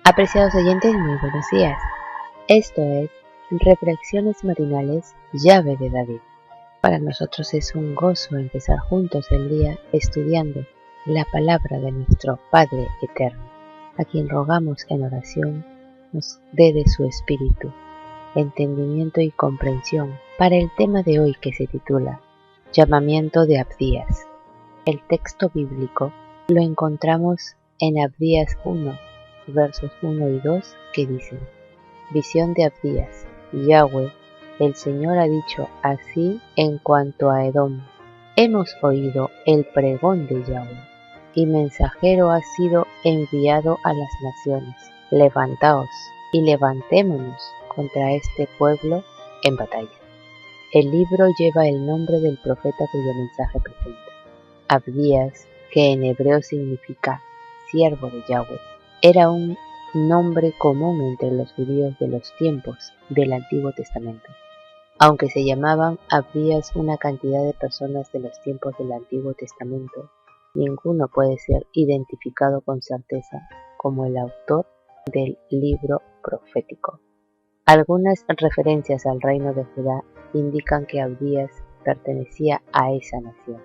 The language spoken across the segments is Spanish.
Apreciados oyentes, muy buenos días. Esto es Reflexiones Matinales, Llave de David. Para nosotros es un gozo empezar juntos el día estudiando la palabra de nuestro Padre Eterno, a quien rogamos en oración nos dé de su espíritu, entendimiento y comprensión para el tema de hoy que se titula Llamamiento de Abdías. El texto bíblico lo encontramos en Abdías 1, versos 1 y 2, que dicen: Visión de Abdías. Yahweh, el Señor ha dicho así en cuanto a Edom: hemos oído el pregón de Yahweh, y mensajero ha sido enviado a las naciones. Levantaos y levantémonos contra este pueblo en batalla. El libro lleva el nombre del profeta cuyo mensaje presenta. Abdías, que en hebreo significa siervo de Yahweh, era un nombre común entre los judíos de los tiempos del Antiguo Testamento. Aunque se llamaban Abdías una cantidad de personas de los tiempos del Antiguo Testamento, ninguno puede ser identificado con certeza como el autor del libro profético. Algunas referencias al reino de Judá indican que Abdías pertenecía a esa nación.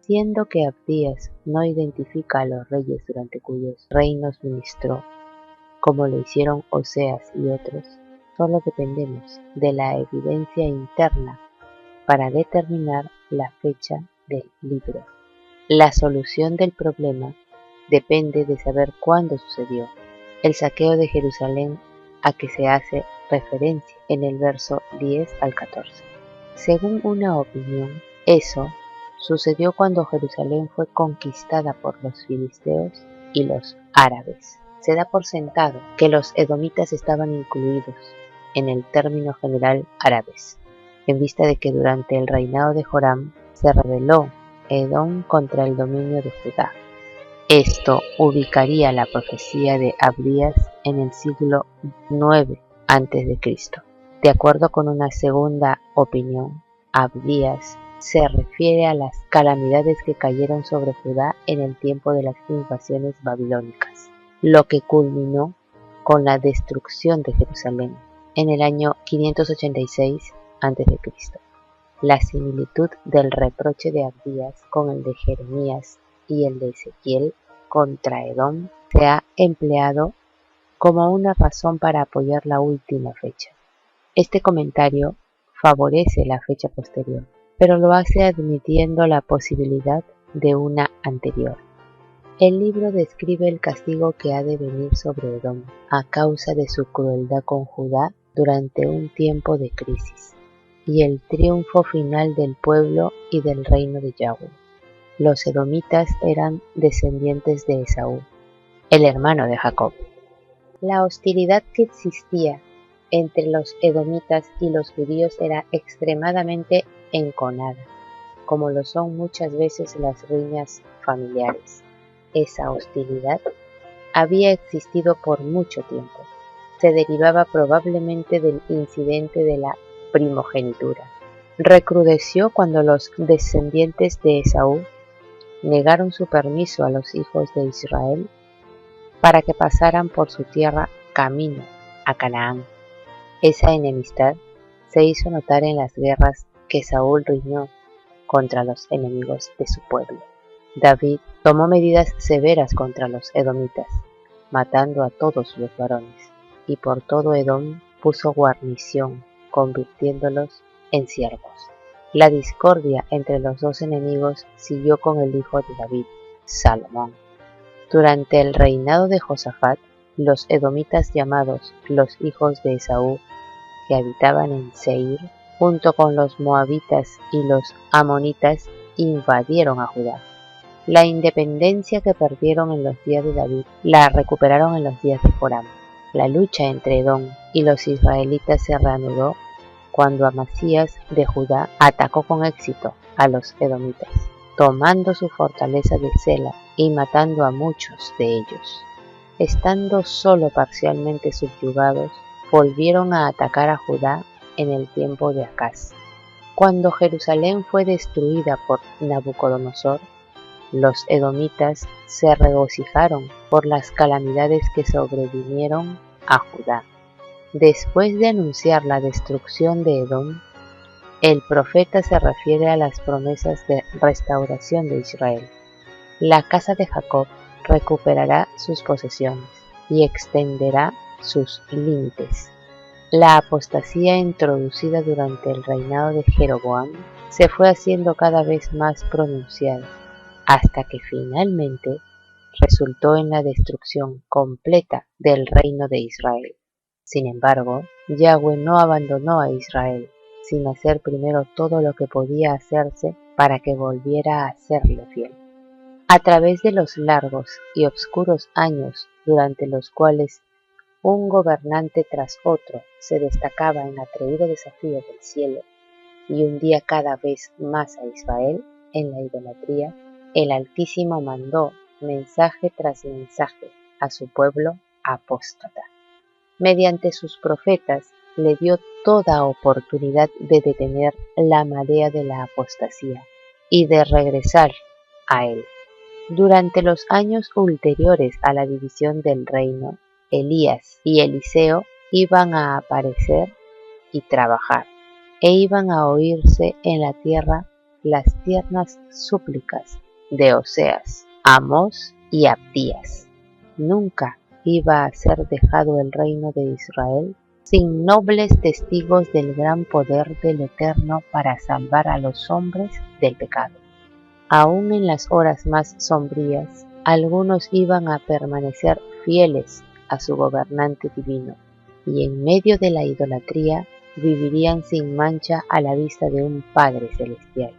Siendo que Abdías no identifica a los reyes durante cuyos reinos ministró, como lo hicieron Oseas y otros, solo dependemos de la evidencia interna para determinar la fecha del libro. La solución del problema depende de saber cuándo sucedió el saqueo de Jerusalén, a que se hace referencia en el verso 10 al 14. Según una opinión, eso sucedió cuando Jerusalén fue conquistada por los filisteos y los árabes. Se da por sentado que los edomitas estaban incluidos en el término general árabes, en vista de que durante el reinado de Joram se rebeló Edom contra el dominio de Judá. Esto ubicaría la profecía de Abdías en el siglo IX a.C. De acuerdo con una segunda opinión, Abdías se refiere a las calamidades que cayeron sobre Judá en el tiempo de las invasiones babilónicas, lo que culminó con la destrucción de Jerusalén en el año 586 a.C. La similitud del reproche de Abdías con el de Jeremías y el de Ezequiel contra Edom se ha empleado como una razón para apoyar la última fecha. Este comentario favorece la fecha posterior, pero lo hace admitiendo la posibilidad de una anterior. El libro describe el castigo que ha de venir sobre Edom a causa de su crueldad con Judá durante un tiempo de crisis, y el triunfo final del pueblo y del reino de Yahweh. Los edomitas eran descendientes de Esaú, el hermano de Jacob. La hostilidad que existía entre los edomitas y los judíos era extremadamente enconada, como lo son muchas veces las riñas familiares. Esa hostilidad había existido por mucho tiempo. Se derivaba probablemente del incidente de la primogenitura. Recrudeció cuando los descendientes de Esaú negaron su permiso a los hijos de Israel para que pasaran por su tierra camino a Canaán. Esa enemistad se hizo notar en las guerras que Saúl riñó contra los enemigos de su pueblo. David tomó medidas severas contra los edomitas, matando a todos los varones, y por todo Edom puso guarnición, convirtiéndolos en siervos. La discordia entre los dos enemigos siguió con el hijo de David, Salomón. Durante el reinado de Josafat, los edomitas llamados los hijos de Esaú, que habitaban en Seir, junto con los moabitas y los amonitas, invadieron a Judá. La independencia que perdieron en los días de David la recuperaron en los días de Joram. La lucha entre Edom y los israelitas se reanudó cuando Amasías de Judá atacó con éxito a los edomitas, tomando su fortaleza de Sela y matando a muchos de ellos. Estando solo parcialmente subyugados, volvieron a atacar a Judá en el tiempo de Acaz. Cuando Jerusalén fue destruida por Nabucodonosor, Los edomitas se regocijaron por las calamidades que sobrevinieron a Judá. Después de anunciar la destrucción de Edom, el profeta se refiere a las promesas de restauración de Israel. La casa de Jacob recuperará sus posesiones y extenderá sus límites. La apostasía introducida durante el reinado de Jeroboam se fue haciendo cada vez más pronunciada, hasta que finalmente resultó en la destrucción completa del reino de Israel. Sin embargo, Yahweh no abandonó a Israel sin hacer primero todo lo que podía hacerse para que volviera a serle fiel. A través de los largos y oscuros años durante los cuales un gobernante tras otro se destacaba en atrevido desafío del cielo y hundía cada vez más a Israel en la idolatría, el Altísimo mandó mensaje tras mensaje a su pueblo apóstata. Mediante sus profetas le dio toda oportunidad de detener la marea de la apostasía y de regresar a él. Durante los años ulteriores a la división del reino, Elías y Eliseo iban a aparecer y trabajar, e iban a oírse en la tierra las tiernas súplicas de Oseas, Amós y Abdías. Nunca iba a ser dejado el reino de Israel sin nobles testigos del gran poder del Eterno para salvar a los hombres del pecado. Aún en las horas más sombrías, algunos iban a permanecer fieles a su gobernante divino, y en medio de la idolatría vivirían sin mancha a la vista de un Padre celestial.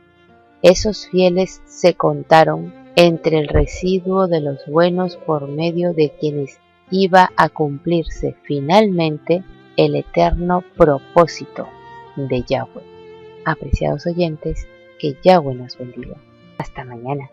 Esos fieles se contaron entre el residuo de los buenos por medio de quienes iba a cumplirse finalmente el eterno propósito de Yahweh. Apreciados oyentes, que Yahweh nos bendiga. Hasta mañana.